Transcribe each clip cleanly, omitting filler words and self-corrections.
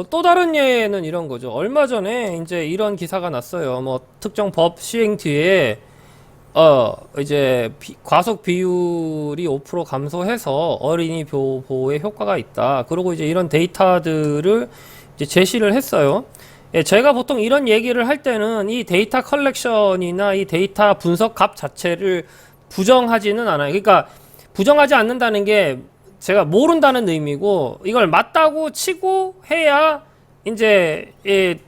또 다른 예는 이런 거죠. 얼마 전에 이제 이런 기사가 났어요. 뭐 특정 법 시행 뒤에 이제 과속 비율이 5% 감소해서 어린이 보호에 효과가 있다. 그리고 이제 이런 데이터들을 이제 제시를 했어요. 예, 제가 보통 이런 얘기를 할 때는 이 데이터 컬렉션이나 이 데이터 분석 값 자체를 부정하지는 않아요. 그러니까 부정하지 않는다는 게 제가 모른다는 의미고, 이걸 맞다고 치고 해야 이제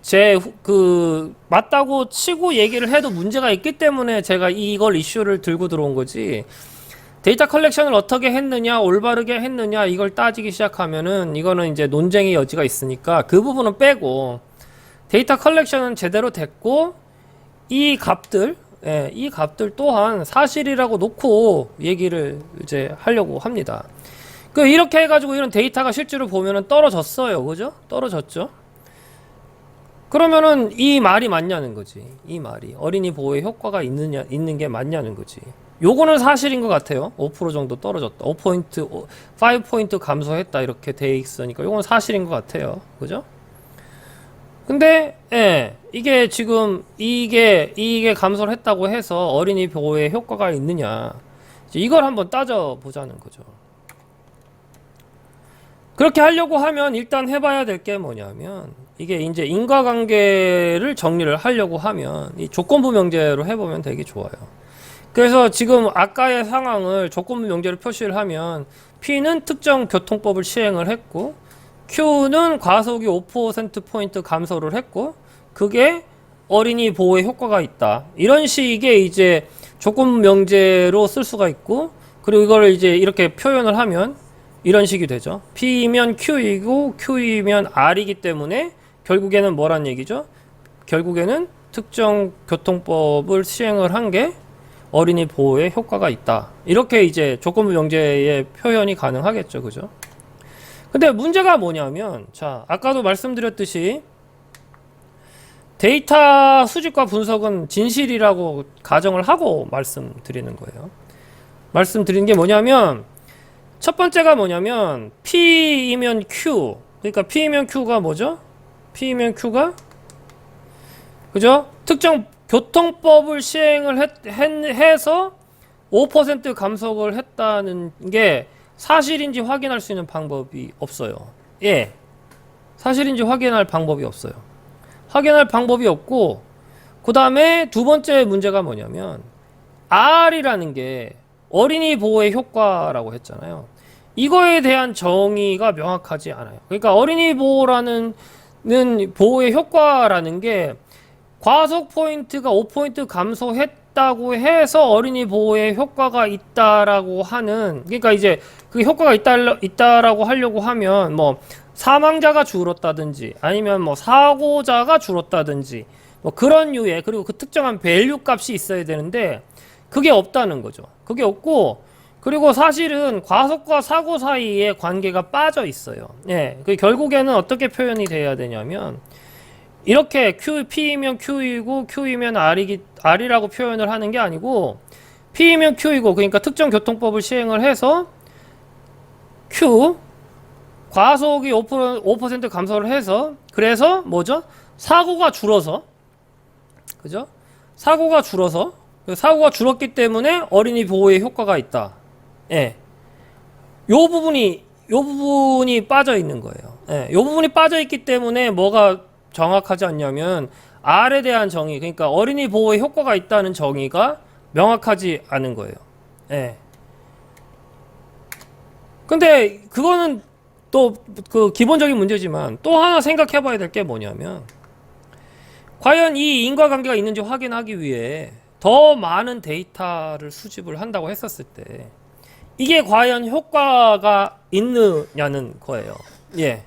제 그 맞다고 치고 얘기를 해도 문제가 있기 때문에 제가 이걸 이슈를 들고 들어온 거지. 데이터 컬렉션을 어떻게 했느냐, 올바르게 했느냐, 이걸 따지기 시작하면은 이거는 이제 논쟁의 여지가 있으니까 그 부분은 빼고, 데이터 컬렉션은 제대로 됐고, 이 값들, 이 값들 또한 사실이라고 놓고 얘기를 이제 하려고 합니다. 이렇게 해가지고 이런 데이터가 실제로 보면은 떨어졌어요. 그죠? 떨어졌죠? 그러면은 이 말이 맞냐는 거지. 이 말이. 어린이 보호에 효과가 있는 게 맞냐는 거지. 요거는 사실인 것 같아요. 5% 정도 떨어졌다. 5포인트, 5포인트 감소했다. 이렇게 돼 있으니까 요건 사실인 것 같아요. 그죠? 근데, 이게 지금, 이게 감소를 했다고 해서 어린이 보호에 효과가 있느냐. 이걸 한번 따져보자는 거죠. 그렇게 하려고 하면 일단 해봐야 될 게 뭐냐면, 이게 이제 인과관계를 정리를 하려고 하면 이 조건부 명제로 해보면 되게 좋아요. 그래서 지금 아까의 상황을 조건부 명제로 표시를 하면 P는 특정 교통법을 시행을 했고, Q는 과속이 5%포인트 감소를 했고, 그게 어린이 보호에 효과가 있다. 이런 식의 이제 조건부 명제로 쓸 수가 있고, 그리고 이걸 이제 이렇게 표현을 하면 이런 식이 되죠. P이면 Q이고 Q이면 R이기 때문에 결국에는 뭐란 얘기죠? 결국에는 특정 교통법을 시행을 한 게 어린이 보호에 효과가 있다. 이렇게 이제 조건부 명제의 표현이 가능하겠죠. 그죠? 근데 문제가 뭐냐면, 자, 아까도 말씀드렸듯이 데이터 수집과 분석은 진실이라고 가정을 하고 말씀드리는 거예요. 말씀드리는 게 뭐냐면, 첫 번째가 뭐냐면 P이면 Q, 그러니까 P이면 Q가 뭐죠? P이면 Q가 그죠? 특정 교통법을 시행을 해서 5% 감속을 했다는 게 사실인지 확인할 수 있는 방법이 없어요. 예, 사실인지 확인할 방법이 없어요. 확인할 방법이 없고, 그 다음에 두 번째 문제가 뭐냐면 R이라는 게 어린이 보호의 효과라고 했잖아요. 이거에 대한 정의가 명확하지 않아요. 그러니까 어린이 보호라는 보호의 효과라는 게 과속 포인트가 5포인트 감소했다고 해서 어린이 보호에 효과가 있다라고 하는, 그러니까 이제 그 효과가 있다라고 하려고 하면 뭐 사망자가 줄었다든지 아니면 뭐 사고자가 줄었다든지 뭐 그런 류의, 그리고 그 특정한 밸류 값이 있어야 되는데 그게 없다는 거죠. 그게 없고, 그리고 사실은 과속과 사고 사이에 관계가 빠져 있어요. 예, 그 결국에는 어떻게 표현이 돼야 되냐면 이렇게 P이면 Q이고 Q이면 R이라고 표현을 하는 게 아니고, P이면 Q이고, 그러니까 특정 교통법을 시행을 해서 Q 과속이 5% 감소를 해서, 그래서 뭐죠? 사고가 줄어서, 그죠? 사고가 줄었기 때문에 어린이 보호에 효과가 있다. 예. 요 부분이 빠져 있는 거예요. 예. 요 부분이 빠져 있기 때문에 뭐가 정확하지 않냐면 R에 대한 정의, 그러니까 어린이 보호에 효과가 있다는 정의가 명확하지 않은 거예요. 예. 근데 그거는 또 그 기본적인 문제지만, 또 하나 생각해 봐야 될 게 뭐냐면, 과연 이 인과관계가 있는지 확인하기 위해 더 많은 데이터를 수집을 한다고 했었을 때 이게 과연 효과가 있느냐는 거예요. 예.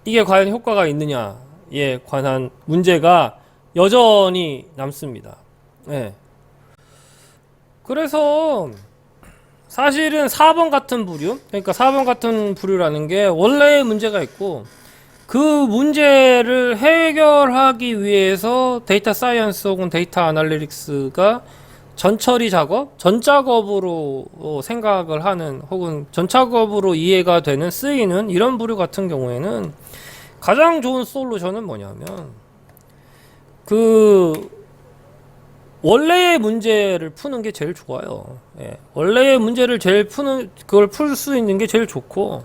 이게 과연 효과가 있느냐에 관한 문제가 여전히 남습니다. 예. 그래서 사실은 4번 같은 부류, 그러니까 4번 같은 부류라는 게 원래의 문제가 있고, 그 문제를 해결하기 위해서 데이터 사이언스 혹은 데이터 아날리틱스가 전처리 작업, 전작업으로 생각을 하는, 혹은 전작업으로 이해가 되는, 쓰이는 이런 부류 같은 경우에는 가장 좋은 솔루션은 뭐냐면 그 원래의 문제를 푸는 게 제일 좋아요. 예. 원래의 문제를 제일 푸는 그걸 풀 수 있는 게 제일 좋고,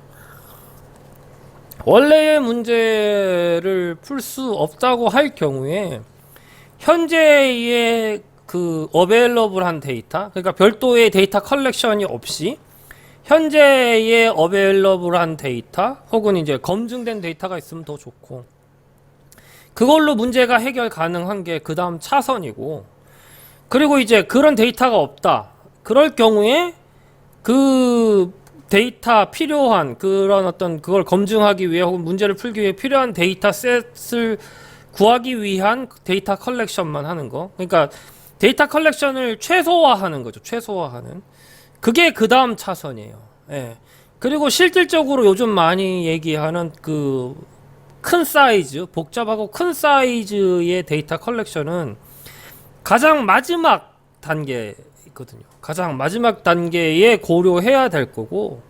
원래의 문제를 풀 수 없다고 할 경우에 현재의 그 어베일러블한 데이터, 그러니까 별도의 데이터 컬렉션이 없이 현재의 어베일러블한 데이터 혹은 이제 검증된 데이터가 있으면 더 좋고, 그걸로 문제가 해결 가능한 게 그 다음 차선이고, 그리고 이제 그런 데이터가 없다. 그럴 경우에 그 데이터 필요한 그런 어떤 그걸 검증하기 위해 혹은 문제를 풀기 위해 필요한 데이터 셋을 구하기 위한 데이터 컬렉션만 하는 거. 그러니까 데이터 컬렉션을 최소화하는 거죠. 최소화하는. 그게 그 다음 차선이에요. 예. 그리고 실질적으로 요즘 많이 얘기하는 그 큰 사이즈, 복잡하고 큰 사이즈의 데이터 컬렉션은 가장 마지막 단계거든요. 가장 마지막 단계에 고려해야 될 거고,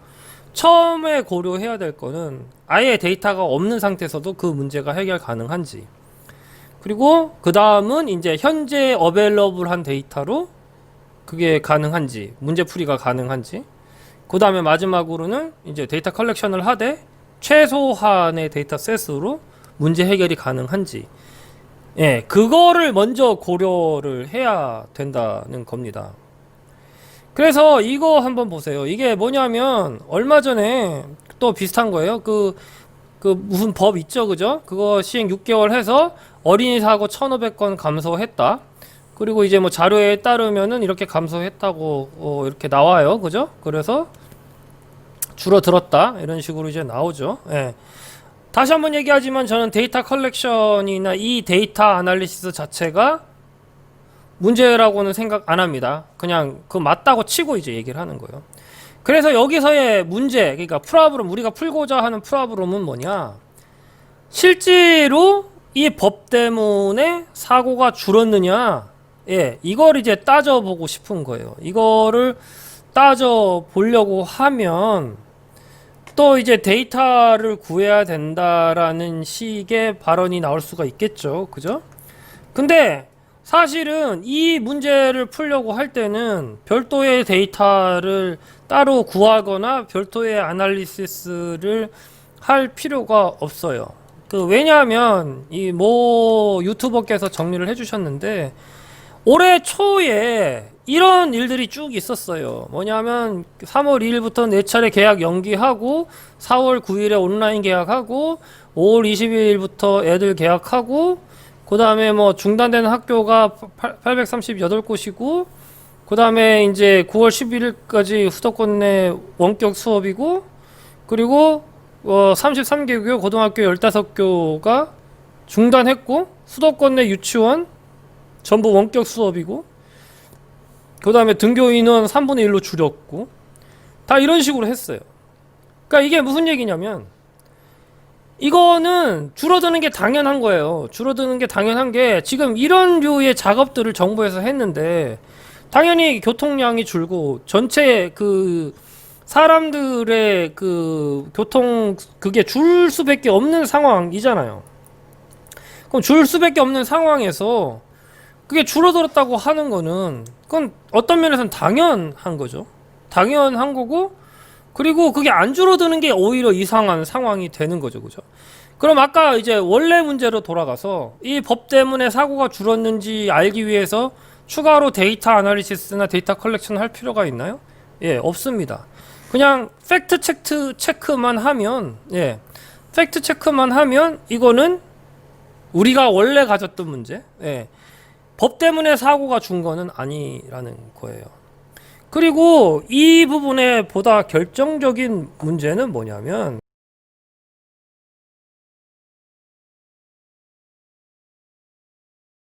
처음에 고려해야 될 거는 아예 데이터가 없는 상태에서도 그 문제가 해결 가능한지, 그리고 그 다음은 이제 현재 어베일러블한 데이터로 그게 가능한지, 문제풀이가 가능한지, 그 다음에 마지막으로는 이제 데이터 컬렉션을 하되 최소한의 데이터 셋으로 문제 해결이 가능한지, 예, 그거를 먼저 고려를 해야 된다는 겁니다. 그래서 이거 한번 보세요. 이게 뭐냐면 얼마 전에 또 비슷한 거예요. 그 무슨 법 있죠, 그죠? 그거 시행 6개월 해서 어린이 사고 1,500건 감소했다. 그리고 이제 뭐 자료에 따르면은 이렇게 감소했다고 이렇게 나와요, 그죠? 그래서 줄어들었다 이런 식으로 이제 나오죠. 예. 다시 한번 얘기하지만 저는 데이터 컬렉션이나 이 데이터 아날리시스 자체가 문제라고는 생각 안 합니다. 그냥 그 맞다고 치고 이제 얘기를 하는 거예요. 그래서 여기서의 문제, 그러니까 프로블럼, 우리가 풀고자 하는 프로블럼은 뭐냐? 실제로 이 법 때문에 사고가 줄었느냐? 예, 이걸 이제 따져보고 싶은 거예요. 이거를 따져보려고 하면 또 이제 데이터를 구해야 된다라는 식의 발언이 나올 수가 있겠죠. 그죠? 근데 사실은 이 문제를 풀려고 할 때는 별도의 데이터를 따로 구하거나 별도의 아날리시스를 할 필요가 없어요. 왜냐하면 이 모 유튜버께서 정리를 해주셨는데, 올해 초에 이런 일들이 쭉 있었어요. 뭐냐면 3월 2일부터 4차례 계약 연기하고, 4월 9일에 온라인 계약하고, 5월 22일부터 애들 계약하고, 그 다음에 뭐 중단된 학교가 838곳이고, 그 다음에 이제 9월 11일까지 수도권 내 원격 수업이고, 그리고 33개교 고등학교 15교가 중단했고, 수도권 내 유치원 전부 원격 수업이고, 그 다음에 등교 인원 3분의 1로 줄였고, 다 이런 식으로 했어요. 그러니까 이게 무슨 얘기냐면, 이거는 줄어드는 게 당연한 거예요. 줄어드는 게 당연한 게, 지금 이런 류의 작업들을 정부에서 했는데 당연히 교통량이 줄고 전체 그 사람들의 그 교통 그게 줄 수밖에 없는 상황이잖아요. 그럼 줄 수밖에 없는 상황에서 그게 줄어들었다고 하는 거는, 그건 어떤 면에서는 당연한 거죠. 당연한 거고, 그리고 그게 안 줄어드는 게 오히려 이상한 상황이 되는 거죠. 그죠? 그럼 아까 이제 원래 문제로 돌아가서 이 법 때문에 사고가 줄었는지 알기 위해서 추가로 데이터 아날리시스나 데이터 컬렉션 할 필요가 있나요? 예, 없습니다. 그냥 팩트 체크만 하면, 예, 팩트 체크만 하면 이거는 우리가 원래 가졌던 문제, 예, 법 때문에 사고가 준 거는 아니라는 거예요. 그리고 이 부분에 보다 결정적인 문제는 뭐냐면,